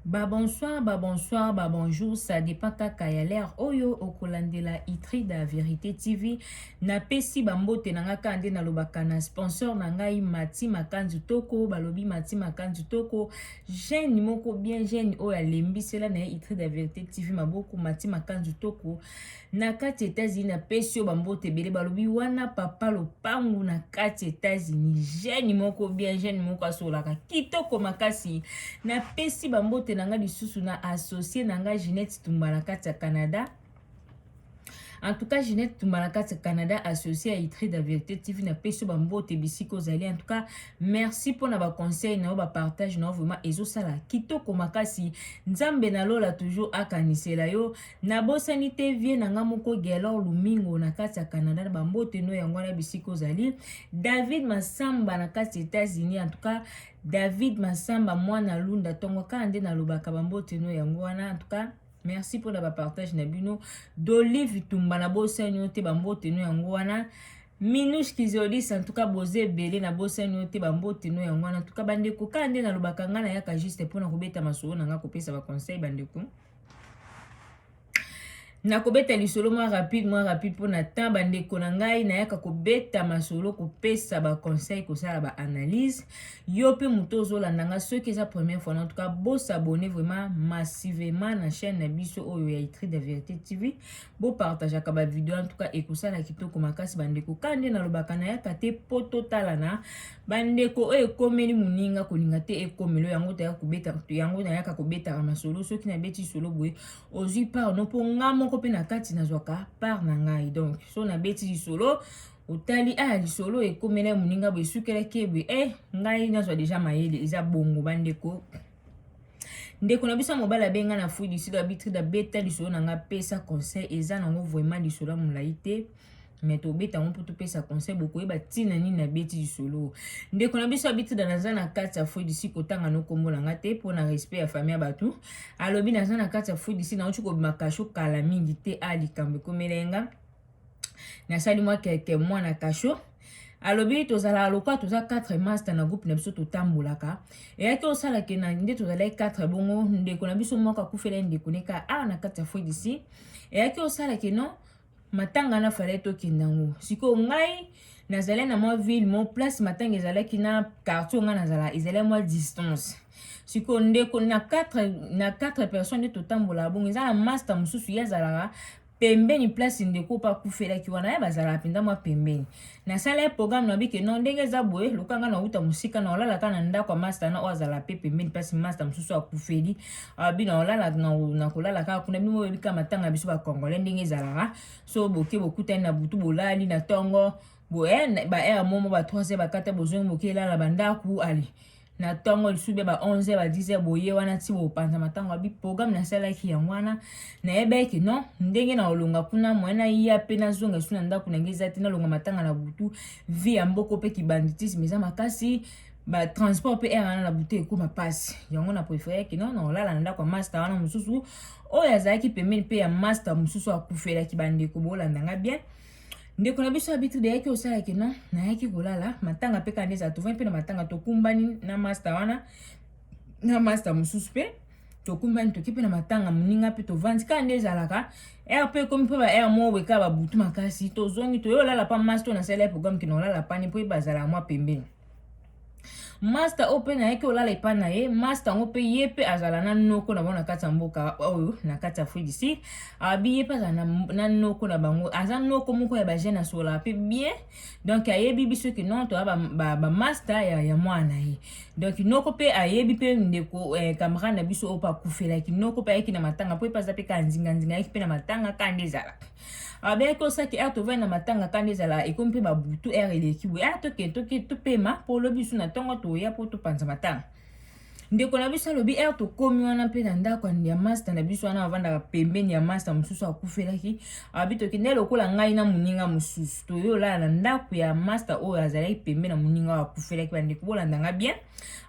Bonsoir, bonsoir, bonjour, ça dépend kaka ya l'air oyo okolandela Itrida Vérité TV. Na pesi bambote na nga kande na lobaka na sponsor na ngai Mati Makanzu Toko, balobi Mati Makanzu Toko. Jeune moko bien jeune oyo alembisela na Itrida Vérité TV maboko Mati Makanzu Toko. Na kati États-Unis na pesi bambote bele balobi wana papa lopangu na kati États-Unis. Jeune moko bien jeune moko asolaka kitoko makasi. Na pesi bambote nanga lisusu na associé nanga Ginette Tumba na kati ya Canada. En tout cas, Ginette Tumba na kati ya Canada associé à Itrida Vérité TV na pesi bambote bisiko zali. En tout cas, merci pour na ba conseil na ba partage na vraiment ezo sala kitoko makasi. Nzambe na lola toujours akanisela yo. Na bosani TV nanga moko Gelor Lumingo na kati ya Canada na bambote no yango na bisiko zali. David Masamba na kati ya États-Unis. En tout cas, David Masamba mwana lunda tongo kande na lobaka bambote no yango wana. En tout cas, merci pour la partage na bino. D'Olive Tumba na bosa nyote bambote no yango wana. Minouche Kizolis en tout cas boze belé na bosa nyote bambote no yango wana. En tout cas bandeko kande na lobaka nga na yaka juste pour na kobeta masolo na nga kopesa ba conseil bandeko. Na kobeta lisolo moi rapide pour na temps bandeko na ngai na yaka kobeta masolo kopesa ba conseil ko sala ba analyse yo pe muto zolanda nga soki eza première fois en tout cas bo s'abonner vraiment massivement na chaîne na biso oyo ya Itrida Vérité TV bo partager ka ba vidéo en tout cas ekosala kitoko makasi bandeko kande na lobaka na yaka te poto tala na bandeko oyo komeli muninga koninga te ekomelo yango ta kobeta yango na yaka kobeta masolo soki na beti solo boye ozui par no po ngamo ko pe na kati na zwaka par na ngai donc so na beti solo otali lisolo ekomela muninga boye sukela kebe ngai nazwa deja mayele eza bongo bandeko ndeko na biso mobala benga na fui d'ici d'habitude da beta lisolo na nga pesa conseil eza nango vraiment lisolo mulai te mais to beta ngo pour to pesa conseil beaucoup eba tina ni na beti lisolo ndeko na biso habitude na na kati ya fui d'ici kotanga no kombo na nga te pour na respect ya famille batu alobi na na kati ya fui d'ici na uchi ko makasho kala mingi te alikambe komelenga na sali moi quelques mois na kasho alobi tozala lokwa toza 4 master na groupe na biso totambolaka eyaki osala ke na nde tozala 4 bongo ndeko na biso moko akufela ndeko neka na kati ya foi d'ici eyaki osala ke non matanga na fallait tokendango siko ngai nazala na moi ville mon place matanga ezalaki na quartier nga nazala ezala moi distance siko ndeko na 4 personnes totambola bongo ezala master mususu yazalaka pembeni place ndeko pa kufela ki wana ya bazala pinda mwa pembeni na sala programme na bike non ndenge za boye lokanga na uta musika na olala kana ndako master na ozala pe pembeni place master mususu akufeli abina olala na kolala ka kuna bimo bika matanga biso ba congolais ndenge zalaka so boke bokuta na butu bolali na tongo boye ba momo ba 3h ba 4h bozongi bokela la bandaku ali na tongo lisube ba 11h ba 10h boye wana ti bo panza matango abi programme na sala ki yangwana na ebeki non ndenge na olonga kuna mwana ya pe na zonga suna ndako na ngeza tina longa matanga na butu vi ya mboko pe ki banditisme za makasi ba transport pe era na butu ekoma passe yango na préférer ki non na olala na ndako master wana mususu oya zaki pembeni pe ya master mususu akufela ki bandeko bolanda nga bien ndeko na biso habitude yake osala ke non na yake kolala matanga pe kandeza to pe na matanga to kumbani na master wana na master mususu pe to kumbani to kipe na matanga muninga pe to vandi kandeza laka pe comme pe ba mo weka ba butu makasi to zongi to yo lala pa master na sala programme ki no lala pani po bazala mwa pembeni master open na yake olala epa na ye master ngo pe ye pe azala na noko na bona kati ya mboka oyo na kati ya fui d'ici abi ye pe azala na noko na bango aza noko moko ya bagene asola pe bien donc ayebi biso ke non to ba master ya mwana ye donc noko pe ayebi pe ndeko camarade na biso opa kufela ki noko pe ayeki na matanga po epaza pe ka nzinga ayeki pe na matanga kande ezala abe ko saki to vena matanga kande ezala ekompe ba butu eleki we to pema po lobi su na tongo to ya po to panza matanga ndeko na biso lobi to komi wana pe na ndako ya master na biso wana avanda pembeni ya master mususu akufelaki abi to kende lokola ngai na muninga mususu to yo la na ndako ya master oyo azalaki pembeni na muninga akufelaki ba ndeko bolanda nga bien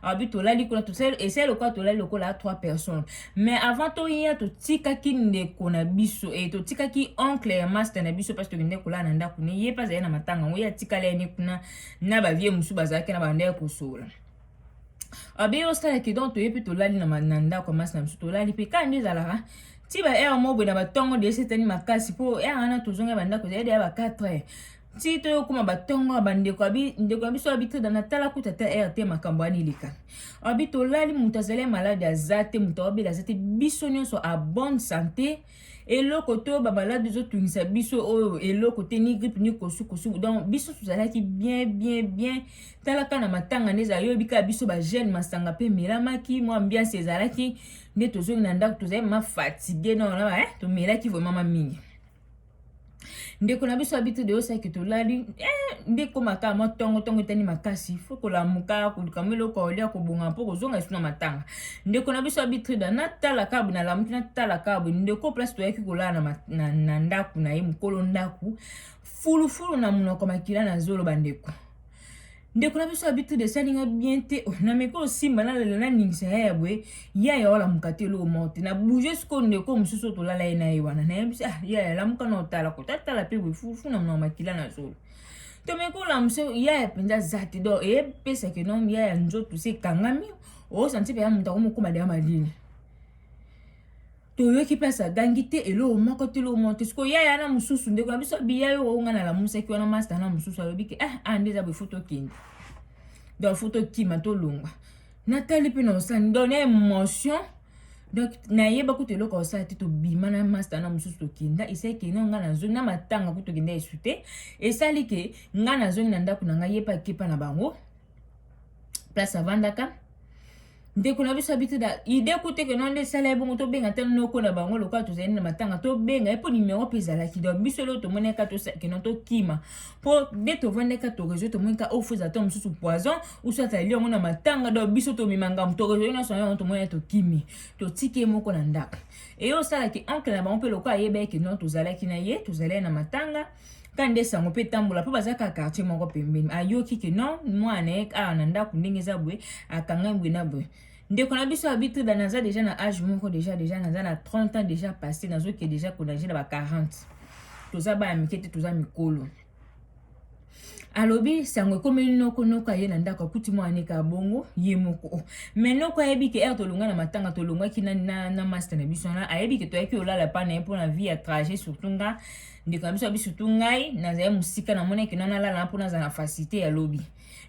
abi to lali kuna to sel essayer lokwa to lali lokola 3 personnes mais avant to ya to tikaki ndeko na biso to tikaki oncle ya master na biso parce que ndeko la na ndako ne ye pas na matanga ngo ya tikala ne kuna na ba vie musu bazaki na ba ndeko sola Abi o sala ki donc to yepi to lali na mananda ko mas na msu to lali pe kan ezalaka ti ba air mo bwe na batongo de setani makasi po air ana to zonga banda ko de ba 4 ti to kuma batongo bande ko abi ndeko abi so abi to na tala kuta ta air te makambo ani lika abi to lali mutazele malade azate mutobe la zate biso nyonso a bonne santé eloko to babalade ezotungisa biso oyo eloko te ni grippe ni kosu donc biso tozalaki bien talaka na matanga nde ezali bika biso bagene masanga mpe melamaki mwa ambiance ezalaki nde tozongi na ndako tozali ma fatigué nona tomelaki vraiment mamingi ndeko na biso habitude osaki tolali ndeko maka mwa tongo etani makasi fo kolamuka koluka eloko olia kobonga mpo kozonga esu na matanga ndeko na biso habitude natala kabu na lamuki natala kabu ndeko place toyaki kolala na ndaku na ye mokolo ndaku fulufulu na munoko makila na zolo bandeko ndeko na biso habitude esalinga bien te na meko osimba nalela naningisa ya bwe ya wala mukate eloko mote na bouge siko ndeko mosusu tolala ye na ye wana nayebisi ya lamuka na otala kotatala mpe bwe fufu na munoko makila na zolo to meko olamuso ya mpenza zate do eyepesake no ya nzoto se ekangami osanti mpe ya moto akomokoma deya malini toyoki place agangi te eloko moko te eloko moko te siko yaya na mosusu ndeko na biso biya yo onga na lamusaki wana master na mosusu alobi ke nde eza boye foto okende donc foto okima tolongwa natali mpe na osani donc na émotion donc nayeba kuta eloko osala te tobima na master na mosusu tokenda esali ke nga na zongi na matanga kuta okenda esu te esali ke nga na zongi na ndako na ngai yepa kepa na bango place avandaka ndeko na biso habitude ide kute ke nonde sala ebongo to benga tano noko na bango lokola tozali na matanga to benga epo numéro pe ezalaki donc biso lelo tomoneka ke non to kima po de tovandeka to réseau tomoneka ofuza to mosusu poison ou soit ali yango na matanga donc biso tomimanga to réseau na soyo tomoneka to kimi to tike moko na ndako e osala ke oncle na bango pe lokola yeba ke non tozalaki na ye tozalaki na matanga kande sango mpe tambola mpo bazaka quartier moko pembeni ayoki ke non mwana ye na ndako ndenge eza bwe akanga bwe na bwe ndeko na biso habitude naza déjà na âge moko déjà naza na 30 ans déjà passé nazoke déjà konage na ba 40 toza baya mike te toza mikolo alobi sango ekomeli noko aye na ndako akuti mwana neka bongo ye moko mais noko ayebi ke tolonga na matanga tolongwaki na master na biso wana ayebi ke toyaki olala pa na ye mpo na vie ya trajet surtout nga ndeko na biso abi surtout ngai nazali mosika namonaki nalala mpo naza na facilité ya lobi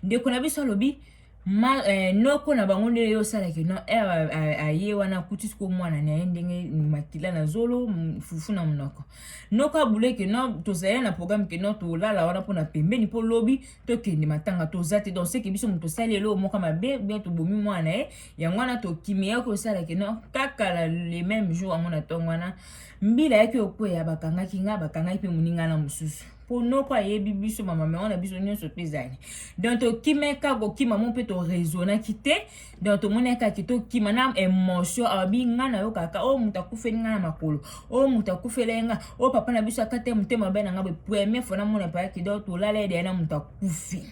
ndeko na biso alobi noko na bango nde yosalaki no aye wana akuti siko mwana na ye ndenge makila na zolo fufu na munoko noko abuleke no tozali na programme ke no tolala wana mpo na pembeni mpo lobi tokende matanga toza te donc seke biso moto osali eloko moko mabe bien tobomi mwana ye yango wana tokimi yaki osalaki no kaka le même jour yango na ntongo wana mbila yaki okweya bakangaki nga bakangaki mpe moninga na mosusu noko ayebi biso mamame wana biso nyonso mpe ezali donc tokimeka kokima mo mpe toraisonnaki te donc tomonaka ke tokima na émotion abi nga na yo kaka moto akufeli nga na makolo moto akufeli nga papa na biso akate motema mabe na nga bwe première fois namona payaki donc tolala ede na moto akufi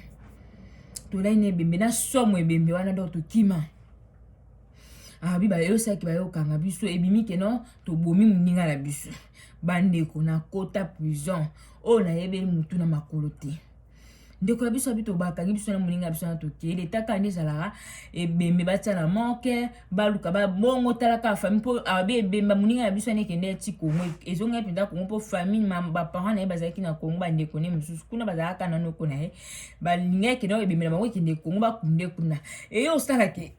tolai na ebembe na somo ebembe wana donc tokima abi bayosaki bayokanga biso ebimi ke no tobomi moninga na biso bandeko na kota prison na yebeli mutu na makolo te ndeko na biso abi tobakangi biso na moninga biso na tokele taka nde ezalaka ebembe batia na moke baluka babongo talaka famille mpo abi ebemba moninga na biso anekende eti kongo ezongai mpenza kongo mpo famille baparent na ye bazalaki na kongo bandeko ne mosusu kuna bazalaka na noko na ye balingaki na ebembe na bango ekende kongo bakunde kuna eyo osalaki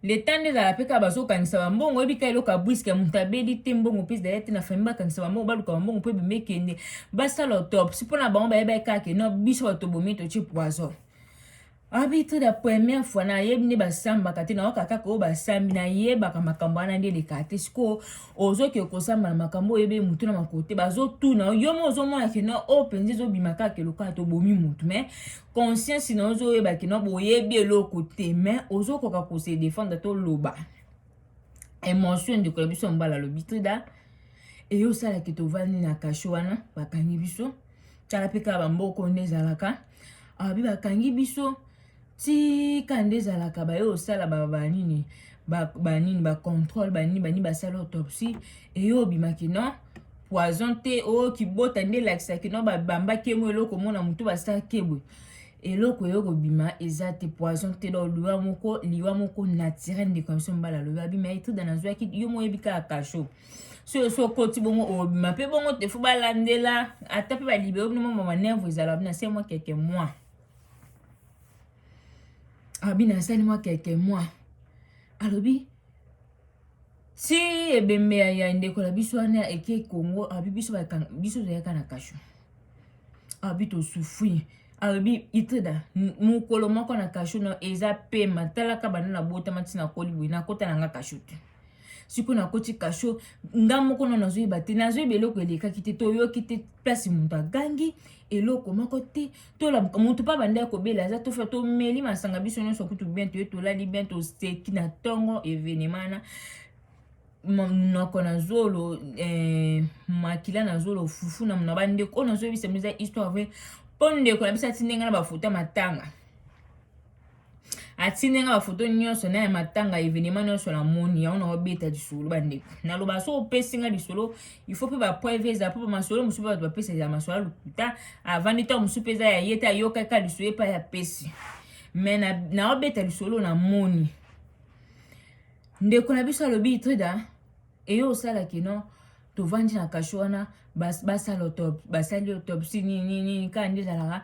le temps nde ezala mpe kaka bazokangisa bambongo ebika eloko abwiske ya moto abeli te mbongo mpe ezala te na famille bakangisa bambongo baluka bambongo mpo ebembe ekende basala autopsie mpo na bango bayebaki kaka ke no biso bato bomi totie poison habitude ya première fois nayebi nde basambaka te nayoka kaka oyo basambi nayebaka makambo wana nde eleka te sikoyo ozoki okosamba na makambo oyebeli mutu na makolo te bazotuna yo mo ozomona ke no oyo mpenza ezobima kaka elokola tobomi mutu mais conscience na ozoyeba ke no boyebi eloko te mais ozokoka kose défendre toloba émotion ndeko na biso mbala lobi trida eyo osalaki tovandi na kasho wana bakangi biso tala mpe kaka bamboko nde ezalaka abi bakangi biso tika nde ezalaka baye osala banini bacontrôle banini basala autopsie eyo obimaki no poison te oyo kibota nde elakisaki no babambaki emo eloko mona motu basalaki ebwe eloko yoko bima ezate poison te do liwa moko naturel de comme ça mbala lo abi mais tout dans nazwa ki yo mo ebika kasho so koti bongo obima pe bongo te fu balandela ata pe ba libéré no mama nerve ezala bina c'est moi quelques mois abi na sali moi quelques mois alobi si ebembe ya ndeko la biso ana eke Congo abi biso ya na kasho abi to souffrir abi iteda mukolo moko na kasho no eza pema talaka banana bota matina kolibwe na kota na nga kasho te siko na koti kasho ngamoko no nazo ibate nazo ibeloko eleka kite to yo kite place muntu agangi eloko moko te to la muntu pa banda ko bela za to fa to meli masanga biso nyonso kutu bien to lali bien to steki na tongo evenemana noko na zolo makila na zolo fufu na mna bande ko na zo bisa miza histoire vrai ponde ko na bisa tinenga na bafuta matanga atinenga bafuto nyonso na matanga evenement nyonso na moni ya ona obeta disolo bande na loba so opesinga disolo il faut pe ba preuve za po masolo musu ba pesa ya masolo lukuta avant de temps musu pesa ya yeta yoka ka disolo pa ya pesi mais na obeta disolo na moni ndeko na biso alobi treda eyo sala kino to vandi na kashwana basalo top basali top si ni kandi zalaka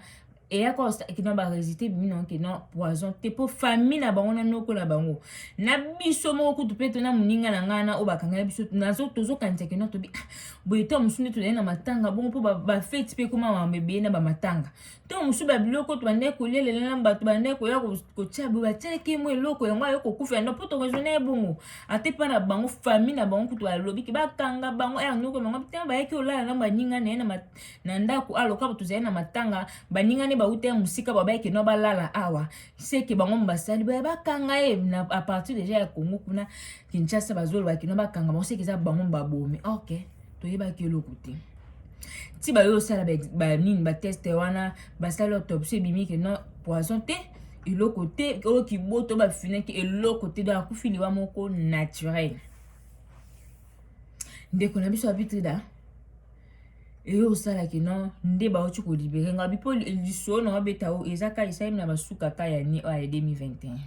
et ya ko kino ba résister bino kino poison te po famille na bango na noko na bango na biso moko kutu peto na muninga na ngana o bakanga biso nazo tozo kanisa kino to bi boyeto musuni to na matanga bongo po ba fete pe kuma ma bebe na ba matanga to musu ba biloko to bande ko lele na bato bande ko ya ko chabu ba teleke mo eloko yango ayo ko kufa ndo poto raisonner bongo ate pa na bango famille na bango kutu alobi ki bakanga bango ya noko bango tanga ba yeke ola na baninga na ndako aloka to zena matanga baninga ba ute musika ba ke no balala awa seke bango mbasali ba bakanga na a partir déjà ya Congo kuna Kinshasa bazolo ba kino bakanga mo seke za bango babomi OK to yeba ke lokuti ti ba yo sala ba nini ba teste wana ba sala autopsie bimi ke no poison te eloko te o ki boto ba fina ki eloko te da ku filiwa moko naturel ndeko na biso habite da eyo sala kino nde ba ochi ko libérer nga bipo liso na beta o ezaka isaim na basuka ka ya ni a 2021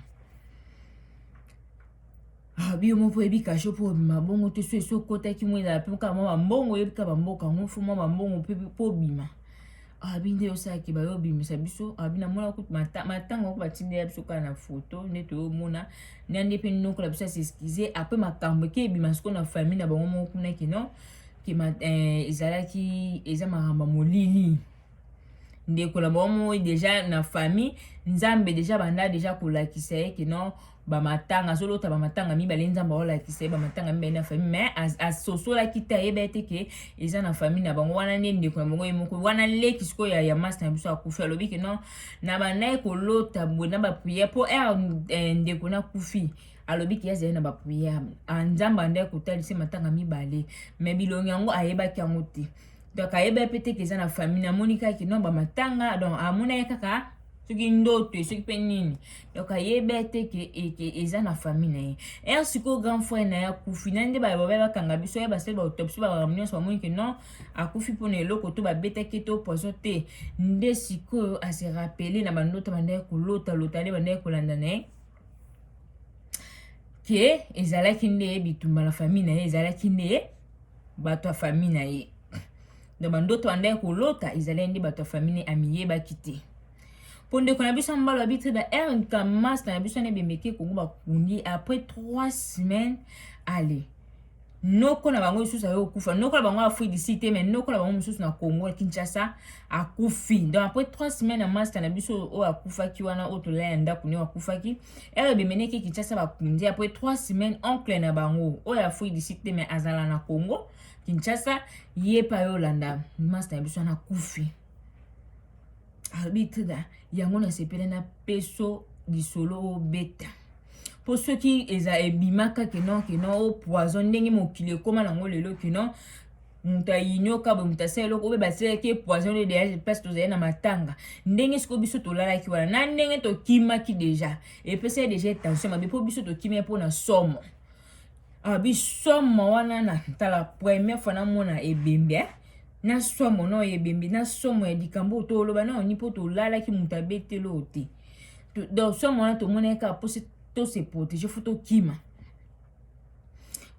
abi mo po ebika shopo mabongo te so kota ki mwela pe ka mama mbongo ebika bamboka ngofu mama mbongo pe po bima abi nde osala ki ba yo bimisa biso abi na mona ku matanga ko batinde ya biso kana photo neto mona nande pe noko la biso s'excuser après makambo ke bima sko na famille na bango mo kuna kino ki ezalaki eza maramba molili ndeko la bomo déjà na famille nzambe déjà banda déjà kolakisa ye kino ba matanga solo ta ba matanga mi balenza ba olakisa ba matanga mi na famille mais asosola kita yebete ke eza na famille na bango wana ne ndeko na bango yemoko wana leki siko ya master na biso akufa lobi kino na bana kolota bona ba prière pour ndeko na kufi alobi ki yaze na ba prière anzamba nda kotalisa matanga mibale mais bilongi yango ayeba kyango te donc ayeba pete ke za na famille na monika ki no ba matanga donc amona kaka soki ndoto soki pe nini donc ayeba te ke eza na famille na ye siko grand frère na ya kufi na nde ba kanga biso ya ba sel ba autopsie ba ramnyo so monika non akufi pona eloko to ba beta ke to poison te nde siko a se rappeler na bandoto banda ko lota le banda ko landa ne ke ezalaki nde bitumba na famille na ye ezalaki nde bato ya famille na ye do bandoto anda ko lota ezalaki nde bato ya famille amiyeba kite ponde ko na biso mbalo habite da ka master na biso ne bemeke Congo bakundi après 3 semaines allez noko na bango isusu ayo kufa noko na bango afu d'ici te mais noko na bango mususu na Congo Kinshasa akufi donc après 3 semaines na master na biso o akufa ki wana otola ndako ne akufa ki bemeneke Kinshasa bakundi après 3 semaines oncle na bango o afu d'ici te mais azala na Congo Kinshasa ye pa yo landa master na biso na kufi habite da yango na sepele na peso disolo beta pour ceux qui eza ebimaka keno o poison ndenge mokile koma nango lelo keno muta yinyoka bo muta selo ko be basele ke poison de déjà parce que na matanga ndenge siko biso to lala ki wana na ndenge to kimaki déjà et pese déjà tension mabe po biso to kimia po na somo abi somo wana na tala première fois na mona ebembe na somo no yebembe na somo ya likambo to loba na oni poto lala ki mutabete lote donc somo na to moneka pour se protéger photo kima.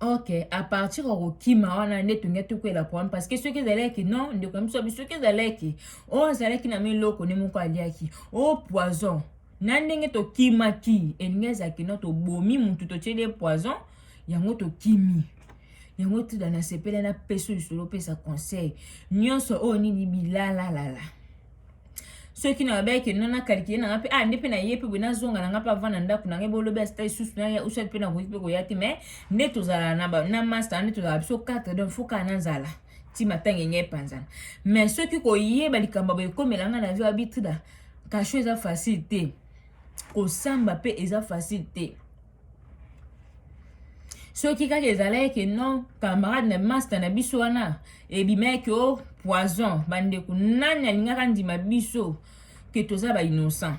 Ok, à partir de kima wana nde tunga tukwela point parce que ceux qui zaleki non de comme ça ceux qui zaleki o zaleki na miloko ne moko aliaki o poison na ndenge to kima ki engeza ki no to bomi mutu to tchele poison yango to kimi yango tu dana sepele na peso isolo pesa conseil nyonso o ni bilala ceux qui n'a pas que non a calculé n'a pas ah n'est pas naïe puis na zonga n'a pas vendre ndako na ngebo lobe sta sous na ya usat pe na ko ko yati mais neto za na master neto za so 4 donc faut kana zala ti matange nye panzana mais ceux qui ko yeba likamba ba ko melanga na vie habitude ka chose a facilité ko samba pe eza facilité ceux qui kaka ezala que non camarade na master na biso wana et bi mec o poison bande ku nani alingaka ndima biso que toza ba innocent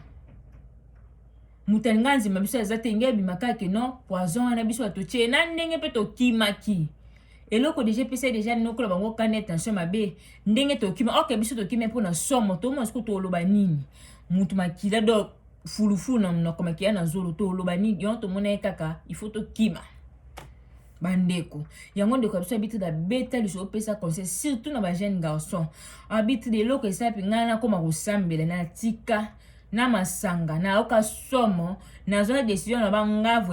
mutanganzi mabiso azate ngebi makake non poison na biso atoche na ndenge pe to kimaki eloko déjà pesa déjà noko bango kana attention mabe ndenge to kima ok biso to kima pona somo to mo to loba nini mutu makila do fulufulu na koma kia na zolo to loba nini yon to mona kaka il faut to kima bandeko yango ndeko biso habite da beta liso pesa conseil surtout na ba jeune garçon habite de loko esapi ngana koma kosambela na tika na masanga na oka somo na zona décision na bangavo